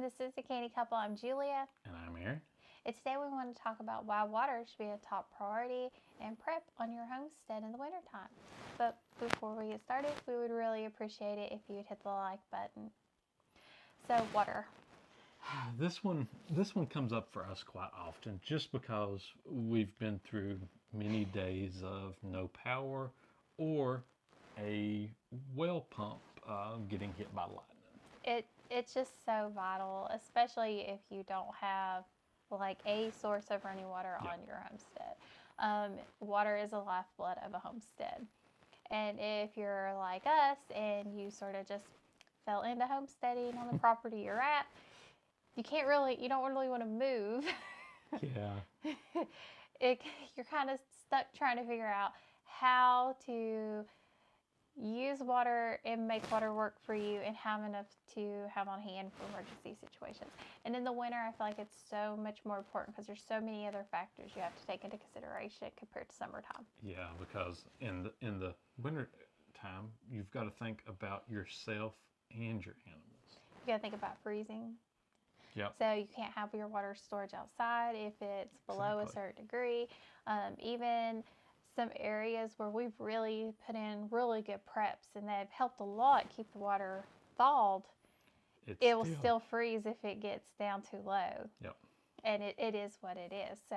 This is the Canny Couple. I'm Julia. And I'm Aaron. And today we want to talk about why water should be a top priority and prep on your homestead in the wintertime. But before we get started, we would really appreciate it if you would hit the like button. So water. This one comes up for us quite often just because we've been through many days of no power or a well pump getting hit by lightning. It's just so vital, especially if you don't have like a source of running water on your homestead. Water is the lifeblood of a homestead. And if you're like us and you sort of just fell into homesteading on the property you're at, you don't really want to move. Yeah. You're kind of stuck trying to figure out how to use water and make water work for you and have enough to have on hand for emergency situations. And in the winter, I feel like it's so much more important because there's so many other factors you have to take into consideration compared to summertime. Yeah, because in the winter time, you've got to think about yourself and your animals. You got to think about freezing. Yep. So you can't have your water storage outside if it's below a certain degree. Even some areas where we've really put in really good preps and they've helped a lot keep the water thawed, it will still freeze if it gets down too low. Yep. And it is what it is. So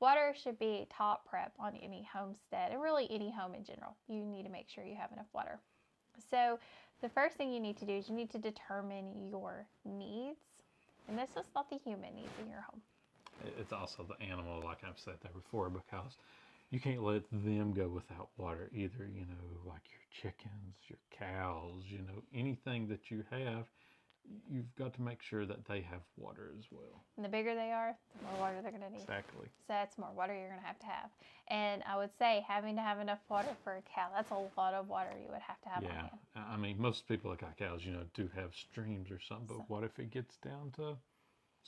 water should be top prep on any homestead and really any home in general. You need to make sure you have enough water. So the first thing you need to do is you need to determine your needs. And this is not the human needs in your home. It's also the animal, like I've said there before, because you can't let them go without water either, like your chickens, your cows, anything that you have, you've got to make sure that they have water as well. And the bigger they are, the more water they're going to need. Exactly. So that's more water you're going to have. And I would say having to have enough water for a cow, that's a lot of water you would have to have on hand. I mean, most people that got cows, do have streams or something, but what if it gets down to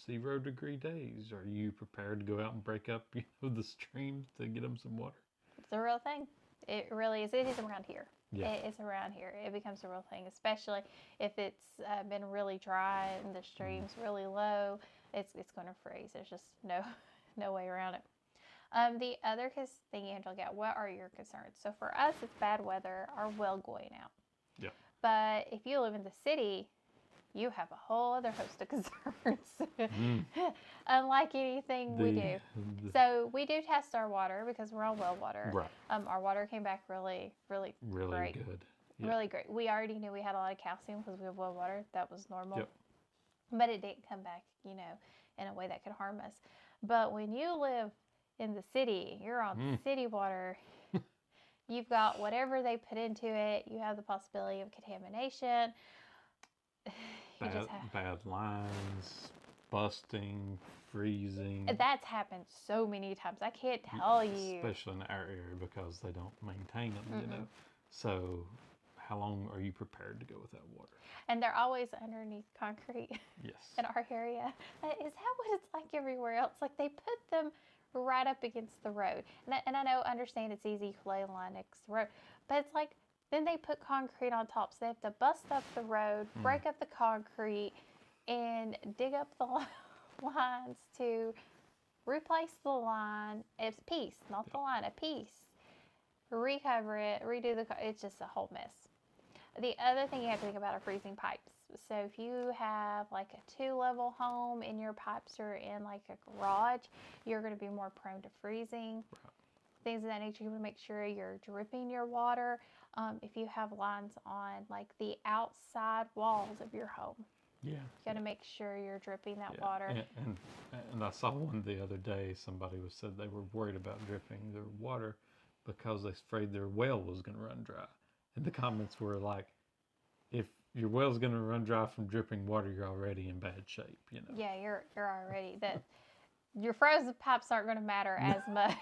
0-degree days? Are you prepared to go out and break up, the streams to get them some water? It's a real thing. It really is. It is around here. Yeah. It's around here. It becomes a real thing, especially if it's been really dry and the stream's really low. It's going to freeze. There's just no way around it. The other thing you have to look at, what are your concerns? So for us, it's bad weather, our well going out. Yeah. But if you live in the city, you have a whole other host of concerns, unlike anything we do. So we do test our water because we're on well water. Right. Our water came back really great. Good. Yeah. Really great. We already knew we had a lot of calcium because we have well water. That was normal. Yep. But it didn't come back, in a way that could harm us. But when you live in the city, you're on city water. You've got whatever they put into it. You have the possibility of contamination. Bad lines, busting, freezing. That's happened so many times. I can't tell you. Especially in our area because they don't maintain them, So how long are you prepared to go without water? And they're always underneath concrete. Yes. In our area. Is that what it's like everywhere else? Like they put them right up against the road. And I understand it's easy, you can lay a line next to the road. But it's like, then they put concrete on top. So they have to bust up the road, break up the concrete, and dig up the lines to replace the line. It's a piece, not the line, a piece. Recover it, it's just a whole mess. The other thing you have to think about are freezing pipes. So if you have like a 2-level home and your pipes are in like a garage, you're going to be more prone to freezing. Right. Things of that nature. You want to make sure you're dripping your water. If you have lines on like the outside walls of your home, you got to make sure you're dripping that water. And I saw one the other day. Somebody said they were worried about dripping their water because they're afraid their well was going to run dry. And the comments were like, if your well's going to run dry from dripping water, you're already in bad shape. Yeah, you're already that. Your frozen pipes aren't going to matter as much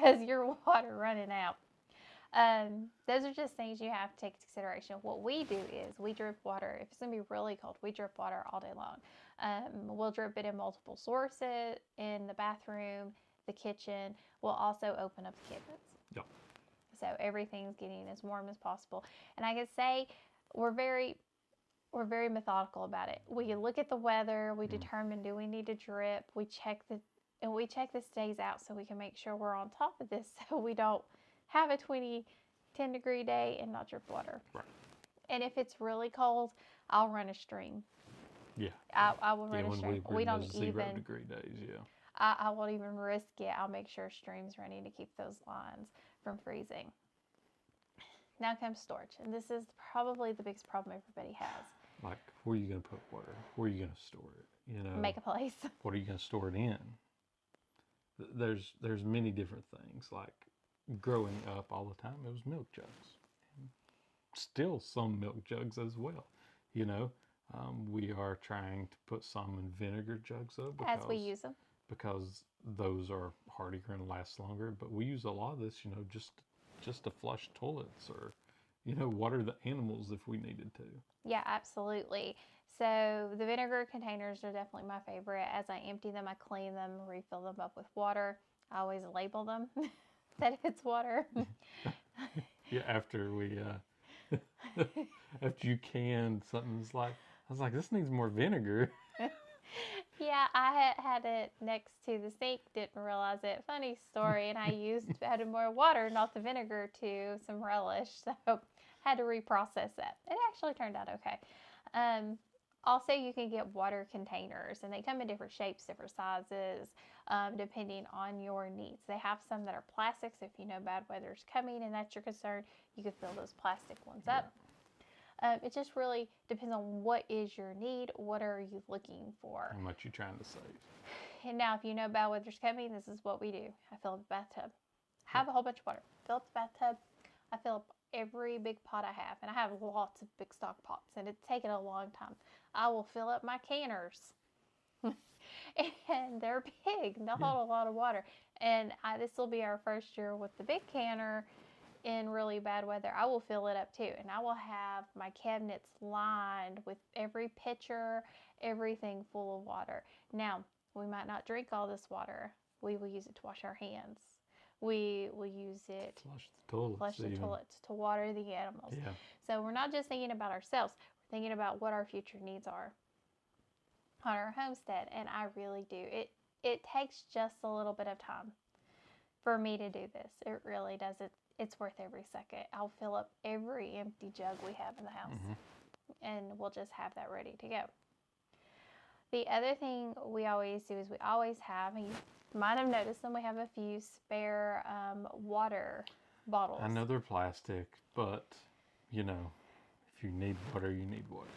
as your water running out. Those are just things you have to take into consideration. What we do is we drip water. If it's going to be really cold, we drip water all day long. We'll drip it in multiple sources, in the bathroom, the kitchen. We'll also open up the cabinets. Yep. So everything's getting as warm as possible. And I can say we're very we're very methodical about it. We look at the weather, we determine, do we need to drip, we check this days out so we can make sure we're on top of this so we don't have a 10-degree day and not drip water. Right. And if it's really cold, I'll run a stream. Yeah. I will run a when stream. we We don't those even 0-degree days, yeah. I won't even risk it. I'll make sure stream's running to keep those lines from freezing. Now comes storage, and this is probably the biggest problem everybody has. Like, where are you going to put water? Where are you going to store it? You know, Make a place. What are you going to store it in? There's many different things. Like growing up all the time, it was milk jugs. Still some milk jugs as well. You know, we are trying to put some in vinegar jugs though, As we use them. because those are hardier and last longer. But we use a lot of this, you know, just to flush toilets or, you know, water the animals if we needed to. Yeah, absolutely. So the vinegar containers are definitely my favorite. As I empty them, I clean them, refill them up with water. I always label them that it's water. Yeah, after we after you canned something's like, I was like, this needs more vinegar. Yeah, I had it next to the sink, didn't realize it. Funny story, and I added more water, not the vinegar, to some relish, so had to reprocess that. It actually turned out okay. Also, you can get water containers, and they come in different shapes, different sizes, depending on your needs. They have some that are plastic, so if you know bad weather's coming and that's your concern, you can fill those plastic ones up. It just really depends on what is your need, what are you looking for. How much you trying to save. And now, if you know bad weather's coming, this is what we do. I fill up the bathtub. Have a whole bunch of water. Fill up the bathtub. I fill up every big pot I have. And I have lots of big stock pots. And it's taken a long time. I will fill up my canners. And they're big. They'll hold a lot of water. And this will be our first year with the big canner in really bad weather. I will fill it up too. And I will have my cabinets lined with every pitcher, everything full of water. Now, we might not drink all this water. We will use it to wash our hands. We will use it Flush the toilets to water the animals. Yeah. So we're not just thinking about ourselves. We're thinking about what our future needs are on our homestead. And I really do. It takes just a little bit of time for me to do this. It really does. It's worth every second. I'll fill up every empty jug we have in the house. And we'll just have that ready to go. The other thing we always do is we always have, and you might have noticed them, we have a few spare water bottles. I know they're plastic, but, you know, if you need water, you need water.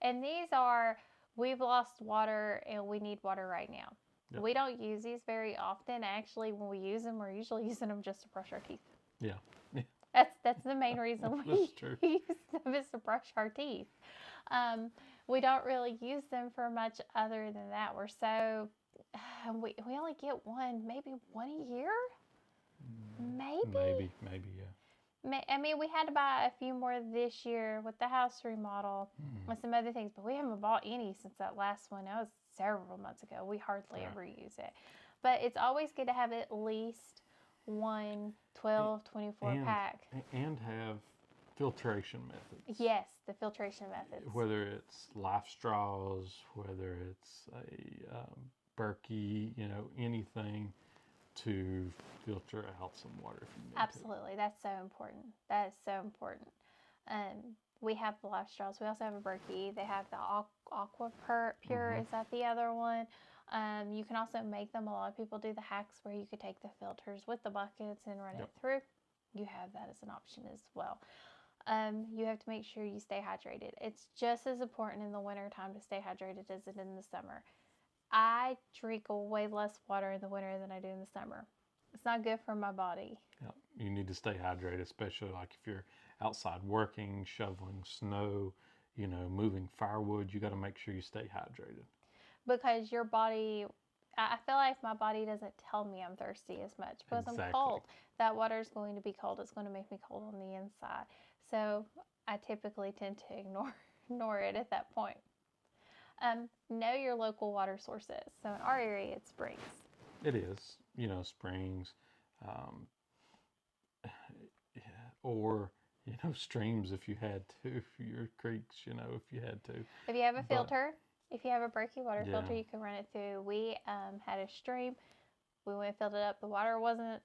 And these are, we've lost water and we need water right now. Yep. We don't use these very often. Actually, when we use them, we're usually using them just to brush our teeth. Yeah. That's the main reason we use them, is to brush our teeth. We don't really use them for much other than that. We're so, we only get maybe one a year? Maybe, yeah. I mean, we had to buy a few more this year with the house remodel and some other things, but we haven't bought any since that last one. That was several months ago. We hardly ever use it. But it's always good to have at least one 12, 24 pack. And have filtration methods. Yes, the filtration methods. Whether it's life straws, whether it's a Berkey, you know, anything to filter out some water if you need Absolutely. to. That's so important. That is so important. We have the life straws. We also have a Berkey. They have the Aqua Pure. Is that the other one? You can also make them. A lot of people do the hacks where you could take the filters with the buckets and run it through. You have that as an option as well. You have to make sure you stay hydrated. It's just as important in the winter time to stay hydrated as it is in the summer. I drink way less water in the winter than I do in the summer. It's not good for my body. Yeah, you need to stay hydrated, especially like if you're outside working, shoveling snow, you know, moving firewood. You got to make sure you stay hydrated. Because your body, I feel like my body doesn't tell me I'm thirsty as much because I'm cold. That water is going to be cold. It's going to make me cold on the inside. So I typically tend to ignore it at that point. Know your local water sources. So in our area, it's springs. It is, you know, springs, or streams if you had to, your creeks, if you had to. If you have a But filter, if you have a Berkey water Yeah. filter, you can run it through. We had a stream. We went and filled it up. The water wasn't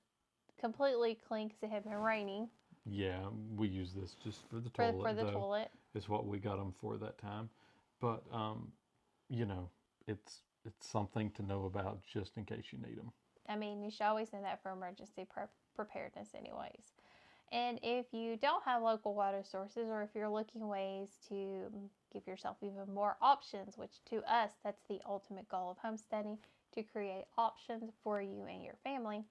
completely clean because it had been raining yeah, we use this just for the for, toilet, for the though. toilet. Is what we got them for that time. But it's something to know about just in case you need them. I mean, you should always know that for emergency preparedness, anyways. And if you don't have local water sources, or if you're looking ways to give yourself even more options, which to us, that's the ultimate goal of homesteading, to create options for you and your family,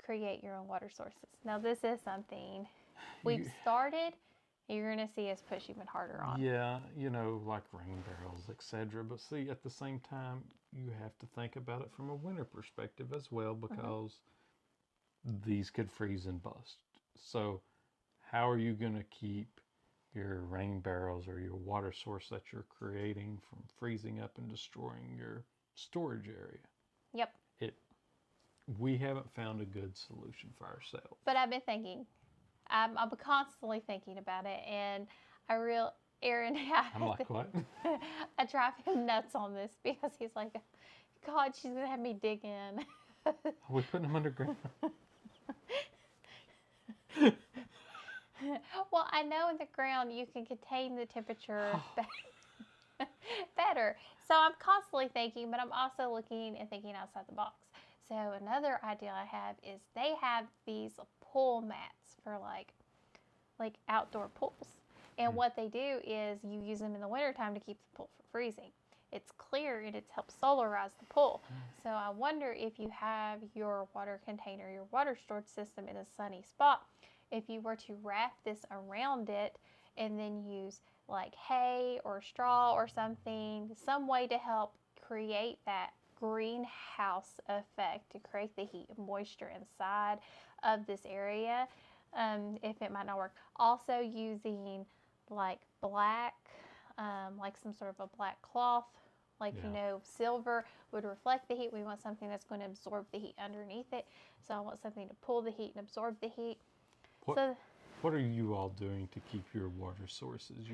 create your own water sources. Now, this is something we've started. You're going to see us push even harder on. Yeah, like rain barrels, etc. But see, at the same time, you have to think about it from a winter perspective as well, because these could freeze and bust. So how are you going to keep your rain barrels or your water source that you're creating from freezing up and destroying your storage area? Yep. We haven't found a good solution for ourselves. But I've been thinking. I'm constantly thinking about it, and Aaron, I'm like, what? I drive him nuts on this because he's like, God, she's gonna have me dig in. Are we putting them underground? Well, I know in the ground you can contain the temperature better. So I'm constantly thinking, but I'm also looking and thinking outside the box. So another idea I have is they have these pool mats for like outdoor pools. And what they do is you use them in the wintertime to keep the pool from freezing. It's clear and it helps solarize the pool. So I wonder if you have your water container, your water storage system in a sunny spot, if you were to wrap this around it and then use like hay or straw or something, some way to help create that greenhouse effect to create the heat and moisture inside of this area, if it might not work. Also using like black, like some sort of a black cloth, like silver would reflect the heat. We want something that's going to absorb the heat underneath it. So I want something to pull the heat and absorb the heat. What are you all doing to keep your water sources,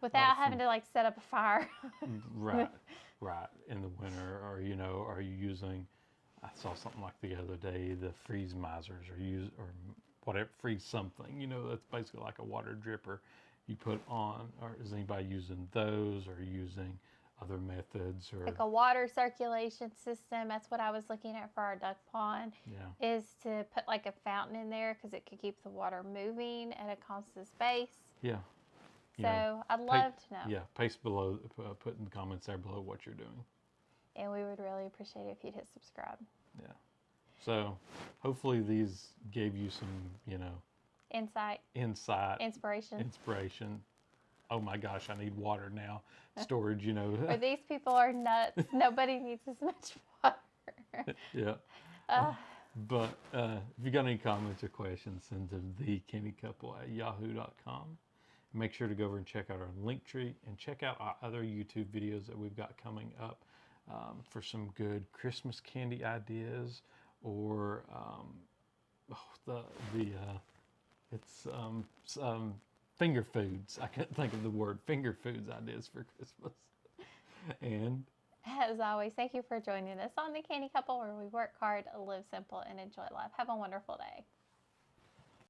without having to like set up a fire? Right. In the winter, or are you using? I saw something like the other day, the freeze misers, or whatever, freeze something. That's basically like a water dripper you put on. Or is anybody using those, or using other methods, or like a water circulation system? That's what I was looking at for our duck pond. Yeah. Is to put like a fountain in there because it could keep the water moving at a constant pace. Yeah. So I'd love to know. Yeah, paste below, put in the comments there below what you're doing. And we would really appreciate it if you'd hit subscribe. Yeah. So hopefully these gave you some, Insight. Inspiration. Oh my gosh, I need water now. Storage, Or these people are nuts. Nobody needs as much water. Yeah. But if you got any comments or questions, send them to thecannycouple@yahoo.com. Make sure to go over and check out our link tree and check out our other YouTube videos that we've got coming up for some good Christmas candy ideas, or finger foods. I can't think of the word. Finger foods ideas for Christmas. And as always, thank you for joining us on the Canny Couple, where we work hard, live simple, and enjoy life. Have a wonderful day.